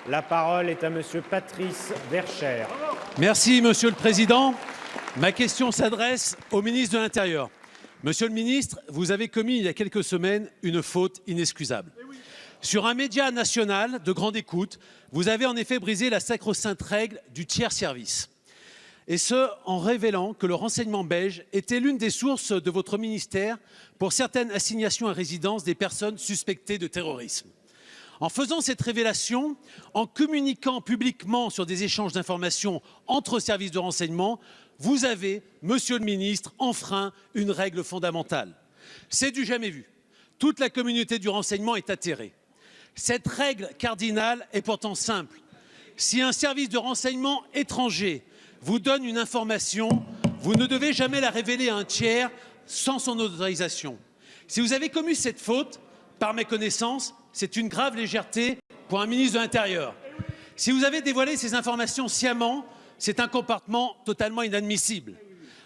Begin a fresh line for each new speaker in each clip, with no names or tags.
La parole est à Monsieur Patrice Verchères.
Merci, Monsieur le Président. Ma question s'adresse au ministre de l'Intérieur. Monsieur le ministre, vous avez commis il y a quelques semaines une faute inexcusable. Sur un média national de grande écoute, vous avez en effet brisé la sacro-sainte règle du tiers service. Et ce, en révélant que le renseignement belge était l'une des sources de votre ministère pour certaines assignations à résidence des personnes suspectées de terrorisme. En faisant cette révélation, en communiquant publiquement sur des échanges d'informations entre services de renseignement, vous avez, monsieur le ministre, enfreint une règle fondamentale. C'est du jamais vu. Toute la communauté du renseignement est atterrée. Cette règle cardinale est pourtant simple. Si un service de renseignement étranger vous donne une information, vous ne devez jamais la révéler à un tiers sans son autorisation. Si vous avez commis cette faute, par méconnaissance, c'est une grave légèreté pour un ministre de l'Intérieur. Si vous avez dévoilé ces informations sciemment, c'est un comportement totalement inadmissible.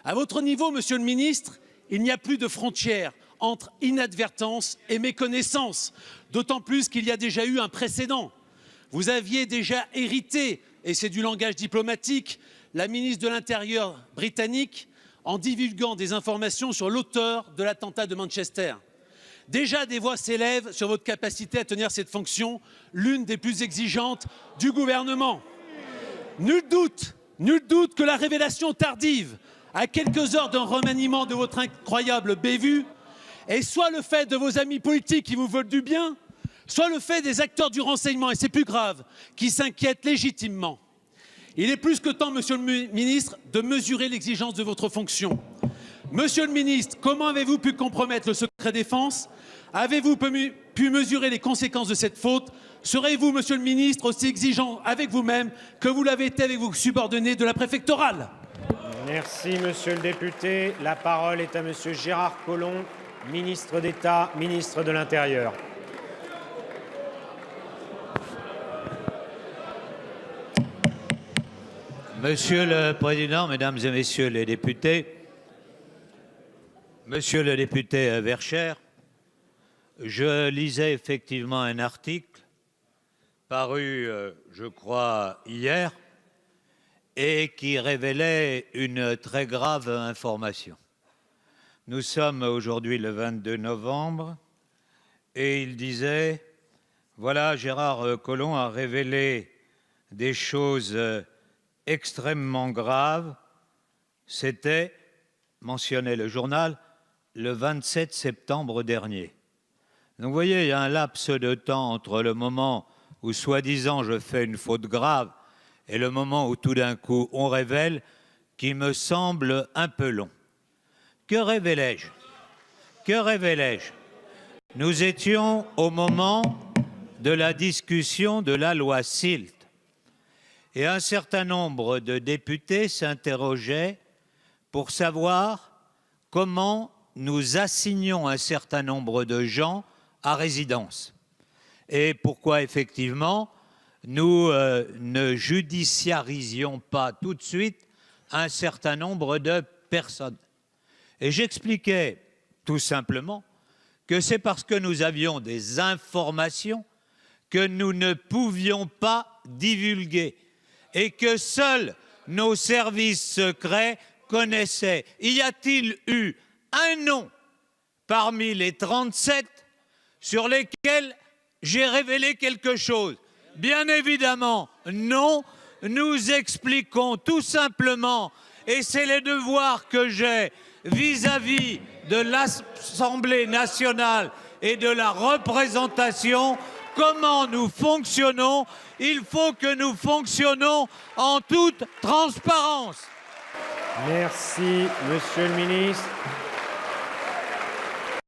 À votre niveau, monsieur le ministre, il n'y a plus de frontières entre inadvertance et méconnaissance, d'autant plus qu'il y a déjà eu un précédent. Vous aviez déjà hérité, et c'est du langage diplomatique, la ministre de l'Intérieur britannique en divulguant des informations sur l'auteur de l'attentat de Manchester. Déjà, des voix s'élèvent sur votre capacité à tenir cette fonction, l'une des plus exigeantes du gouvernement. Nul doute que la révélation tardive, à quelques heures d'un remaniement de votre incroyable bévue, est soit le fait de vos amis politiques qui vous veulent du bien, soit le fait des acteurs du renseignement, et c'est plus grave, qui s'inquiètent légitimement. Il est plus que temps, monsieur le ministre, de mesurer l'exigence de votre fonction. Monsieur le ministre, comment avez-vous pu compromettre le secret défense? Avez-vous pu mesurer les conséquences de cette faute? Serez-vous, monsieur le ministre, aussi exigeant avec vous-même que vous l'avez été avec vos subordonnés de la préfectorale?
Merci, monsieur le député. La parole est à monsieur Gérard Collomb, ministre d'État, ministre de l'Intérieur.
Monsieur le Président, Mesdames et Messieurs les députés, Monsieur le député Verchères, je lisais effectivement un article paru, je crois, hier, et qui révélait une très grave information. Nous sommes aujourd'hui le 22 novembre, et il disait, voilà, Gérard Collomb a révélé des choses extrêmement graves. C'était, mentionnait le journal, le 27 septembre dernier. Donc vous voyez, il y a un laps de temps entre le moment où, soi-disant, je fais une faute grave et le moment où, tout d'un coup, on révèle, qui me semble un peu long. Que révélai-je? Que révélai-je? Nous étions au moment de la discussion de la loi SILT. Et un certain nombre de députés s'interrogeaient pour savoir comment nous assignions un certain nombre de gens à résidence et pourquoi effectivement nous ne judiciarisions pas tout de suite un certain nombre de personnes. Et j'expliquais tout simplement que c'est parce que nous avions des informations que nous ne pouvions pas divulguer et que seuls nos services secrets connaissaient. Y a-t-il eu un nom parmi les 37 sur lesquels j'ai révélé quelque chose? Bien évidemment, non. Nous expliquons tout simplement, et c'est le devoir que j'ai vis-à-vis de l'Assemblée nationale et de la représentation, comment nous fonctionnons. Il faut que nous fonctionnons en toute transparence.
Merci, monsieur le ministre.